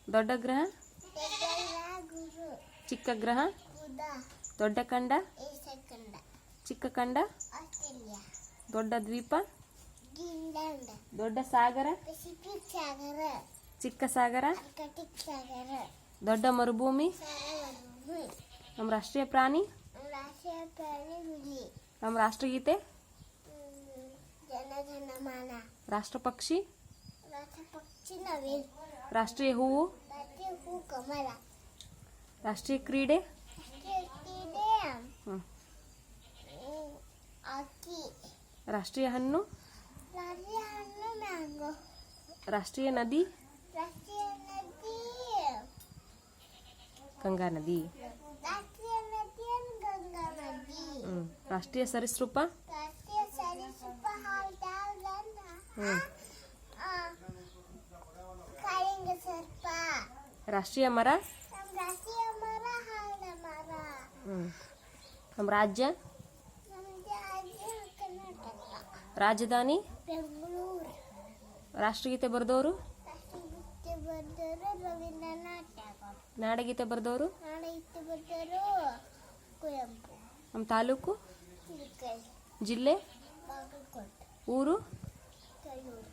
ದೊಡ್ಡ ಗ್ರಹ, ಗುರು, ಚಿಕ್ಕ ಗ್ರಹ, ಬುಧ, ದೊಡ್ಡ ಖಂಡ, ಏಷ್ಯಾಖಂಡ, ಚಿಕ್ಕ ಖಂಡ, ಆಸ್ಟ್ರೇಲಿಯಾ, ದೊಡ್ಡ ದ್ವೀಪ, ಗ್ರೀನ್ಲ್ಯಾಂಡ್, ದೊಡ್ಡ ಸಾಗರ, ಪೆಸಿಫಿಕ್ ಸಾಗರ, ಚಿಕ್ಕ ಸಾಗರ, ಆರ್ಕಟಿಕ್ ಸಾಗರ, ದೊಡ್ಡ ಮರುಭೂಮಿ. ಸಾಗರಭೂಮಿ. ನಮ್ಮ ರಾಷ್ಟ್ರೀಯ ಪ್ರಾಣಿ, ರಾಷ್ಟ್ರೀಯ ಪ್ರಾಣಿ ಹುಲಿ. ನಮ್ಮ ರಾಷ್ಟ್ರಗೀತೆ, ಜನಗಣಮನ. ರಾಷ್ಟ್ರ ಪಕ್ಷಿ, ರಾಷ್ಟ್ರ ಪಕ್ಷಿ ನವಿಲು. ರಾಷ್ಟ್ರೀಯ ಹೂವು, ರಾಷ್ಟ್ರೀಯ ಹೂ ಕಮಲ. ರಾಷ್ಟ್ರೀಯ ಕ್ರೀಡೆ, ರಾಷ್ಟ್ರೀಯ ಕ್ರೀಡೆ ಹಾಕಿ. ರಾಷ್ಟ್ರೀಯ ಹಣ್ಣು, ರಾಷ್ಟ್ರೀಯ ಹಣ್ಣು ಮ್ಯಾಂಗೋ. ರಾಷ್ಟ್ರೀಯ ನದಿ, ರಾಷ್ಟ್ರೀಯ ನದಿ ಗಂಗಾ ನದಿ. ರಾಷ್ಟ್ರೀಯ ನದಿ ಗಂಗಾ ನದಿ. ರಾಷ್ಟ್ರೀಯ ಸರೀಸೃಪ, ರಾಷ್ಟ್ರೀಯ ಸರೀಸೃಪ ಹಾಲ್ದಾಗನ. ಕಾಳಿಂಗ ಸರ್ಪ. ರಾಷ್ಟ್ರೀಯ ಮರ, ನಮ್ಮ ರಾಷ್ಟ್ರೀಯ ಮರ ಹಾಲ ಮರ. ನಮ್ಮ ರಾಜ್ಯ, ನಮ್ದು ರಾಜ್ಯ ಕರ್ನಾಟಕ. ರಾಜಧಾನಿ, ಬೆಂಗಳೂರು. ರಾಷ್ಟ್ರಗೀತೆ ಬರೆದವರು, ರಾಷ್ಟ್ರಗೀತೆ ಬರೆದವರು ರವೀಂದ್ರನಾಥ್ ಟ್ಯಾಗೋರ್. ನಾಡಗೀತೆ ಬರೆದವರು, ನಾಡಗೀತೆ ಬರೆದವರು ಕುವೆಂಪು. ನಮ್ಮ ತಾಲೂಕು, ಚಿಲ್ಕಲ್. ಜಿಲ್ಲೆ, ಬಾಗಲಕೋಟೆ. ಊರು, ಕಲ್ಲೂರು.